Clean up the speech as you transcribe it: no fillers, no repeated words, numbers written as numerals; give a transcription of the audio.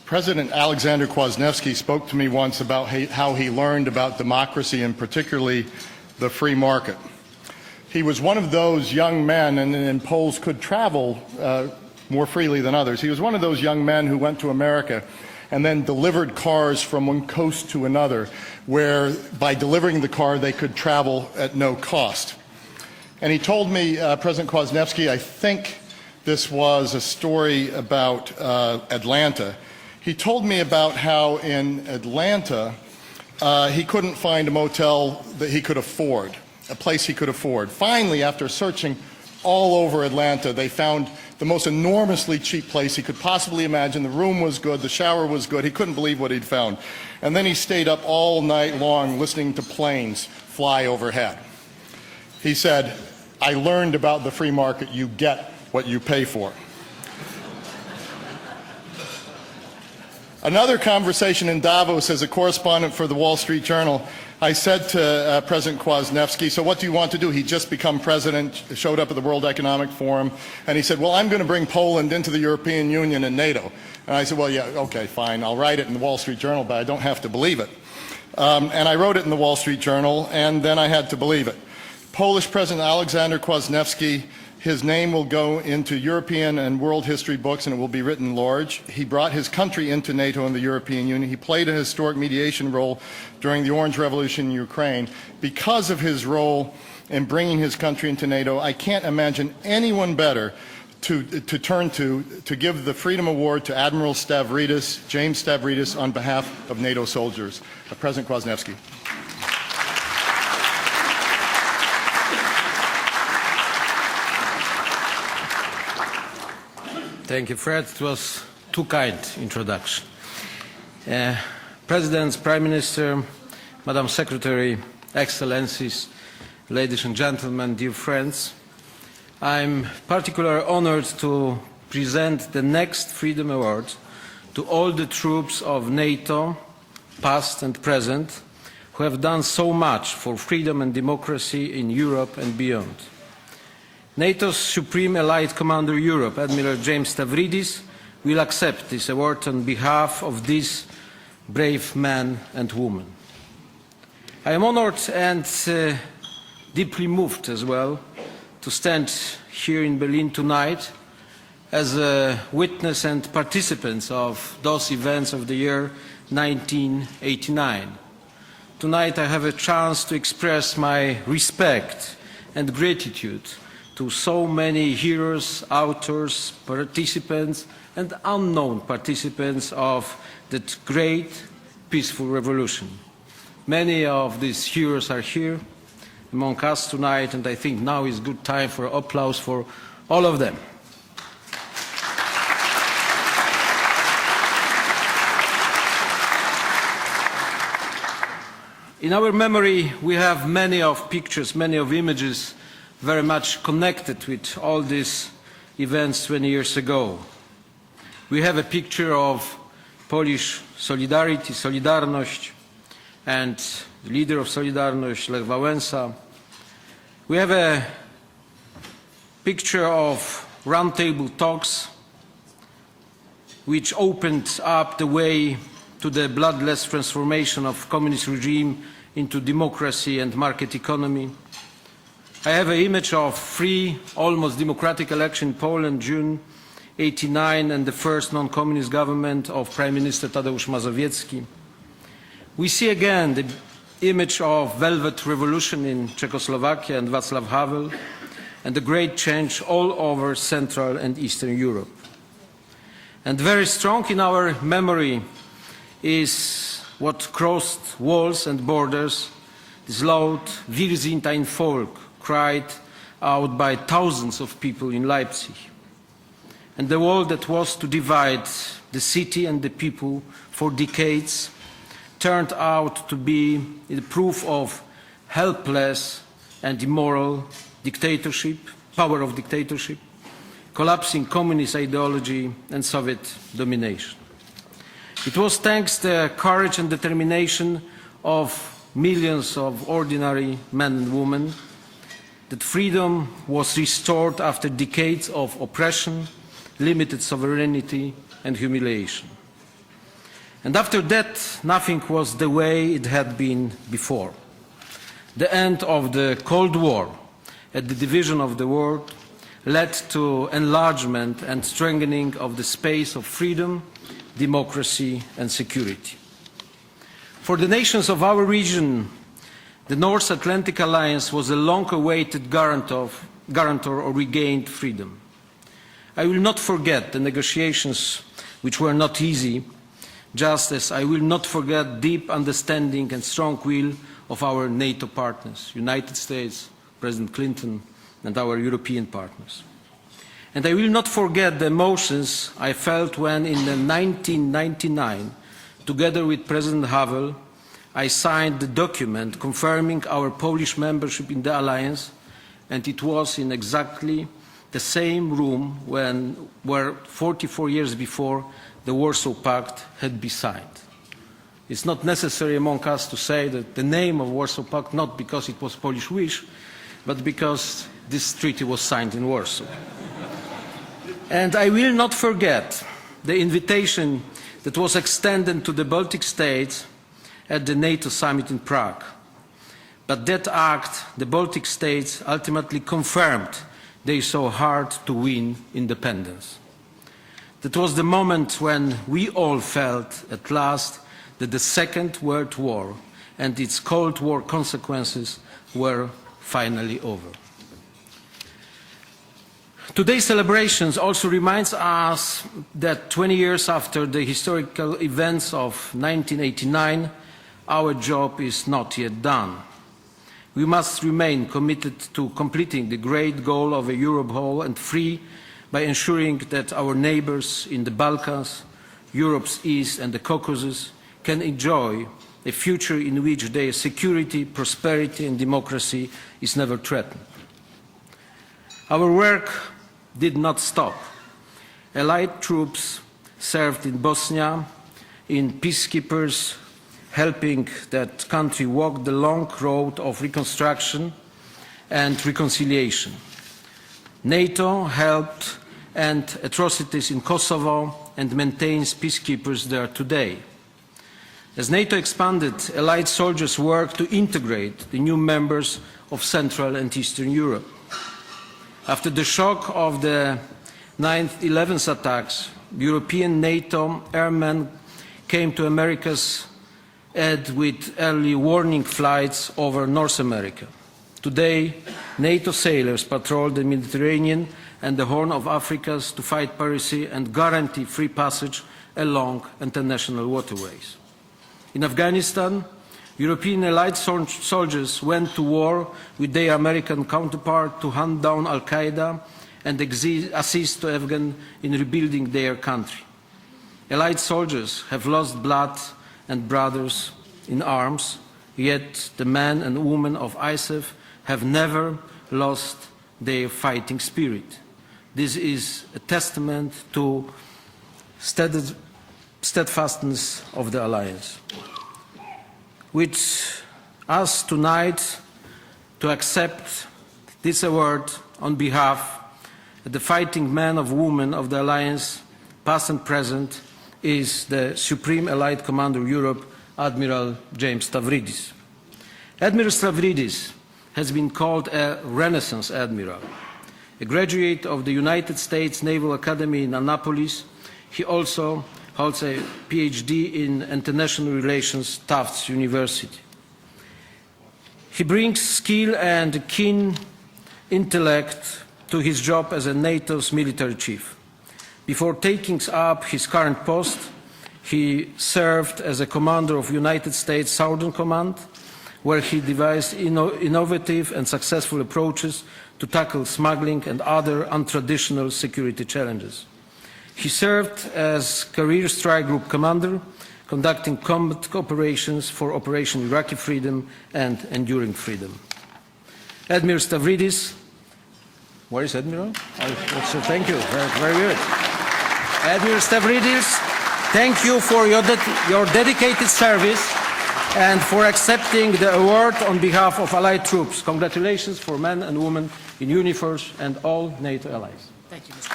President Aleksander Kwasniewski spoke to me once about how he learned about democracy and particularly the free market. He was one of those young men, and Poles could travel more freely than others. He was one of those young men who went to America and then delivered cars from one coast to another, where by delivering the car they could travel at no cost. And he told me, President Kwasniewski, I think this was a story about Atlanta. He told me about how in Atlanta he couldn't find a motel that he could afford, a place he could afford. Finally, after searching all over Atlanta, they found the most enormously cheap place he could possibly imagine. The room was good, the shower was good. He couldn't believe what he'd found. And then he stayed up all night long listening to planes fly overhead. He said, I learned about the free market. You get what you pay for. Another conversation in Davos as a correspondent for the Wall Street Journal, I said to President Kwasniewski, so what do you want to do? He'd just become president, showed up at the World Economic Forum, and he said, well, I'm going to bring Poland into the European Union and NATO. And I said, well, yeah, okay, fine, I'll write it in the Wall Street Journal, but I don't have to believe it. And I wrote it in the Wall Street Journal, and then I had to believe it. Polish President Aleksander Kwasniewski, his name will go into European and world history books, and it will be written large. He brought his country into NATO and the European Union. He played a historic mediation role during the Orange Revolution in Ukraine. Because of his role in bringing his country into NATO, I can't imagine anyone better to turn to give the Freedom Award to Admiral Stavridis, James Stavridis, on behalf of NATO soldiers. President Kwasniewski. Thank you, Fred. It was too kind introduction. Presidents, Prime Minister, Madam Secretary, Excellencies, ladies and gentlemen, dear friends, I'm particularly honored to present the next Freedom Award to all the troops of NATO, past and present, who have done so much for freedom and democracy in Europe and beyond. NATO's Supreme Allied Commander Europe, Admiral James Stavridis, will accept this award on behalf of these brave men and women. I am honored and deeply moved as well to stand here in Berlin tonight as a witness and participant of those events of the year 1989. Tonight I have a chance to express my respect and gratitude to so many heroes, authors, participants, and unknown participants of that great peaceful revolution. Many of these heroes are here among us tonight, and I think now is a good time for applause for all of them. In our memory, we have many of pictures, many of images very much connected with all these events 20 years ago. We have a picture of Polish Solidarity, Solidarność, and the leader of Solidarność, Lech Wałęsa. We have a picture of roundtable talks which opened up the way to the bloodless transformation of communist regime into democracy and market economy. I have an image of free, almost democratic election in Poland, June 1989, and the first non-communist government of Prime Minister Tadeusz Mazowiecki. We see again the image of Velvet Revolution in Czechoslovakia and Václav Havel, and the great change all over Central and Eastern Europe. And very strong in our memory is what crossed walls and borders, this loud Wir sind ein Volk, cried out by thousands of people in Leipzig. And the wall that was to divide the city and the people for decades turned out to be the proof of helpless and immoral dictatorship, power of dictatorship, collapsing communist ideology and Soviet domination. It was thanks to the courage and determination of millions of ordinary men and women that freedom was restored after decades of oppression, limited sovereignty and humiliation. And after that, nothing was the way it had been before. The end of the Cold War and the division of the world led to enlargement and strengthening of the space of freedom, democracy and security. For the nations of our region, the North Atlantic Alliance was a long-awaited guarantor of regained freedom. I will not forget the negotiations, which were not easy, just as I will not forget deep understanding and strong will of our NATO partners, United States, President Clinton, and our European partners. And I will not forget the emotions I felt when in 1999, together with President Havel, I signed the document confirming our Polish membership in the alliance, and it was in exactly the same room where 44 years before the Warsaw Pact had been signed. It's not necessary among us to say that the name of Warsaw Pact, not because it was Polish wish, but because this treaty was signed in Warsaw. And I will not forget the invitation that was extended to the Baltic states at the NATO summit in Prague. But that act, the Baltic states ultimately confirmed they so hard to win independence. That was the moment when we all felt at last that the Second World War and its Cold War consequences were finally over. Today's celebrations also reminds us that 20 years after the historical events of 1989, our job is not yet done. We must remain committed to completing the great goal of a Europe whole and free by ensuring that our neighbors in the Balkans, Europe's East and the Caucasus can enjoy a future in which their security, prosperity and democracy is never threatened. Our work did not stop. Allied troops served in Bosnia, in peacekeepers, helping that country walk the long road of reconstruction and reconciliation. NATO helped end atrocities in Kosovo and maintains peacekeepers there today. As NATO expanded, Allied soldiers worked to integrate the new members of Central and Eastern Europe. After the shock of the 9/11 attacks, European NATO airmen came to America's aid with early warning flights over North America. Today, NATO sailors patrol the Mediterranean and the Horn of Africa to fight piracy and guarantee free passage along international waterways. In Afghanistan, European Allied soldiers went to war with their American counterpart to hunt down Al-Qaeda and assist Afghans in rebuilding their country. Allied soldiers have lost blood and brothers in arms, yet the men and women of ISAF have never lost their fighting spirit. This is a testament to steadfastness of the alliance. With us tonight to accept this award on behalf of the fighting men and women of the alliance, past and present, is the Supreme Allied Commander of Europe, Admiral James Stavridis. Admiral Stavridis has been called a Renaissance Admiral. A graduate of the United States Naval Academy in Annapolis, he also holds a PhD in International Relations, Tufts University. He brings skill and keen intellect to his job as a NATO's military chief. Before taking up his current post, he served as a commander of United States Southern Command, where he devised innovative and successful approaches to tackle smuggling and other untraditional security challenges. He served as Career Strike Group Commander, conducting combat operations for Operation Iraqi Freedom and Enduring Freedom. Admiral Stavridis, where is Admiral? Thank you, very good. Admiral Stavridis, thank you for your dedicated service and for accepting the award on behalf of Allied troops. Congratulations for men and women in uniforms and all NATO allies. Thank you, Mr.